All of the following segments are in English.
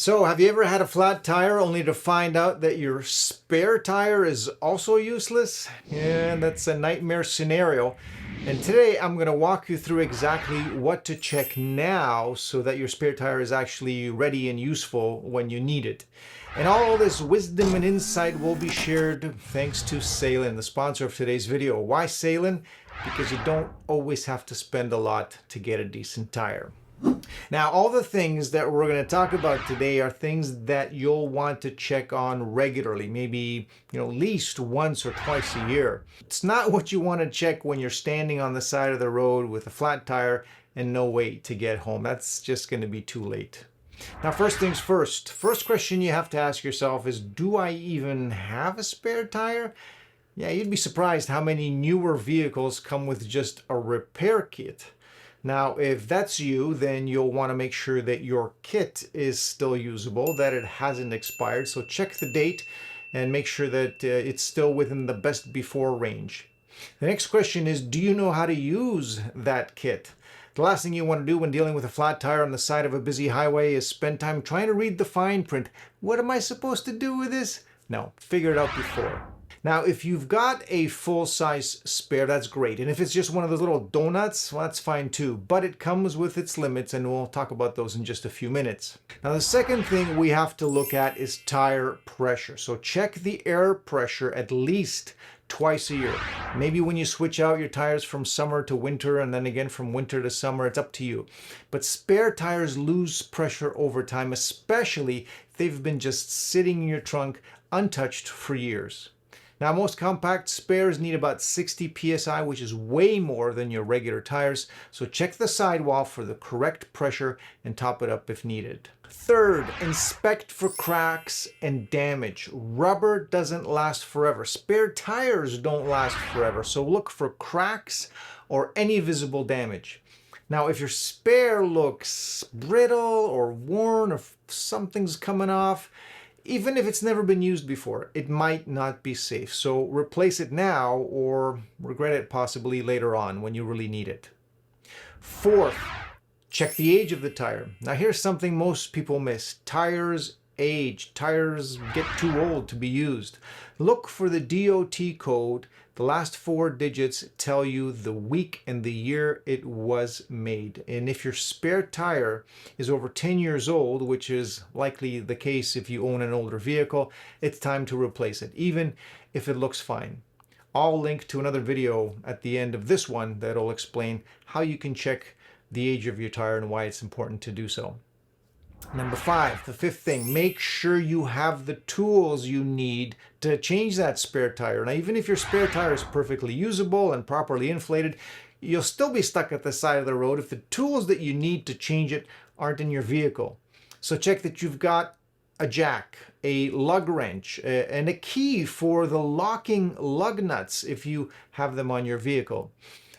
So, have you ever had a flat tire only to find out that your spare tire is also useless? Yeah, that's a nightmare scenario. And today I'm going to walk you through exactly what to check now so that your spare tire is actually ready and useful when you need it. And all this wisdom and insight will be shared thanks to Salin, the sponsor of today's video. Why Salin? Because you don't always have to spend a lot to get a decent tire. Now, all the things that we're going to talk about today are things that you'll want to check on regularly, maybe, at least once or twice a year. It's not what you want to check when you're standing on the side of the road with a flat tire and no way to get home. That's just going to be too late. Now, first things first. First question you have to ask yourself is, do I even have a spare tire? Yeah, you'd be surprised how many newer vehicles come with just a repair kit. Now, if that's you, then you'll want to make sure that your kit is still usable, that it hasn't expired. So check the date and make sure that it's still within the best before range. The next question is, do you know how to use that kit? The last thing you want to do when dealing with a flat tire on the side of a busy highway is spend time trying to read the fine print. What am I supposed to do with this? No, figure it out before. Now, if you've got a full-size spare, that's great. And if it's just one of those little donuts, well, that's fine too. But it comes with its limits, and we'll talk about those in just a few minutes. Now, the second thing we have to look at is tire pressure. So check the air pressure at least twice a year. Maybe when you switch out your tires from summer to winter and then again from winter to summer, it's up to you. But spare tires lose pressure over time, especially if they've been just sitting in your trunk untouched for years. Now, most compact spares need about 60 psi, which is way more than your regular tires. So check the sidewall for the correct pressure and top it up if needed. Third, inspect for cracks and damage. Rubber doesn't last forever. Spare tires don't last forever. So look for cracks or any visible damage. Now, if your spare looks brittle or worn or if something's coming off, even if it's never been used before, it might not be safe. So replace it now or regret it possibly later on when you really need it. Fourth, check the age of the tire. Now here's something most people miss. Tires age. Tires get too old to be used. Look for the DOT code. The last 4 digits tell you the week and the year it was made. And if your spare tire is over 10 years old, which is likely the case if you own an older vehicle, it's time to replace it, even if it looks fine. I'll link to another video at the end of this one that'll explain how you can check the age of your tire and why it's important to do so. Number 5, the fifth thing, make sure you have the tools you need to change that spare tire. Now, even if your spare tire is perfectly usable and properly inflated, you'll still be stuck at the side of the road if the tools that you need to change it aren't in your vehicle. So check that you've got a jack, a lug wrench, and a key for the locking lug nuts if you have them on your vehicle.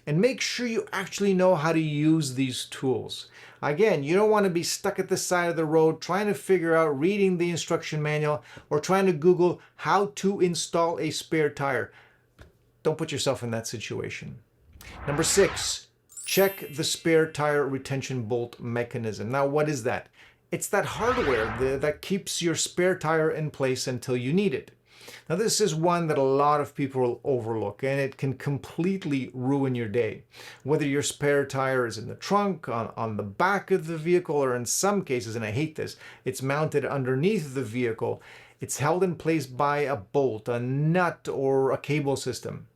And make sure you actually know how to use these tools. Again, you don't want to be stuck at the side of the road trying to figure out reading the instruction manual or trying to Google how to install a spare tire. Don't put yourself in that situation. Number 6, check the spare tire retention bolt mechanism. Now, what is that? It's that hardware that keeps your spare tire in place until you need it. Now, this is one that a lot of people overlook, and it can completely ruin your day. Whether your spare tire is in the trunk, on the back of the vehicle, or in some cases, and I hate this, it's mounted underneath the vehicle, it's held in place by a bolt, a nut, or a cable system.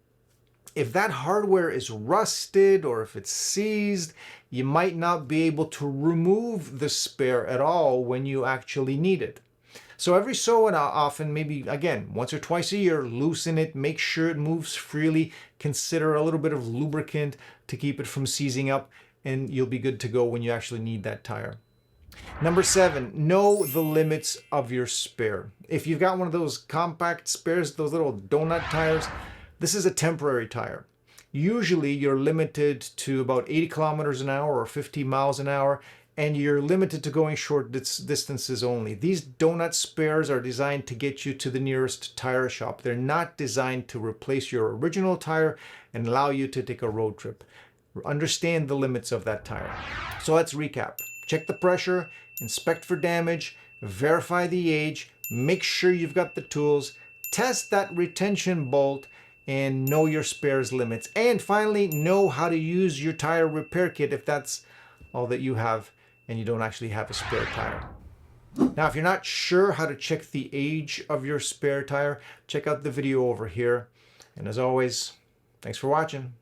If that hardware is rusted or if it's seized, you might not be able to remove the spare at all when you actually need it. So every so often, maybe again, once or twice a year, loosen it, make sure it moves freely, consider a little bit of lubricant to keep it from seizing up, and you'll be good to go when you actually need that tire. Number 7, know the limits of your spare. If you've got one of those compact spares, those little donut tires, this is a temporary tire. Usually you're limited to about 80 kilometers an hour or 50 miles an hour, and you're limited to going short distances only. These donut spares are designed to get you to the nearest tire shop. They're not designed to replace your original tire and allow you to take a road trip. Understand the limits of that tire. So let's recap. Check the pressure, inspect for damage, verify the age, make sure you've got the tools, test that retention bolt, and know your spares limits. And finally, know how to use your tire repair kit if that's all that you have and you don't actually have a spare tire. Now, if you're not sure how to check the age of your spare tire, check out the video over here. And as always, thanks for watching.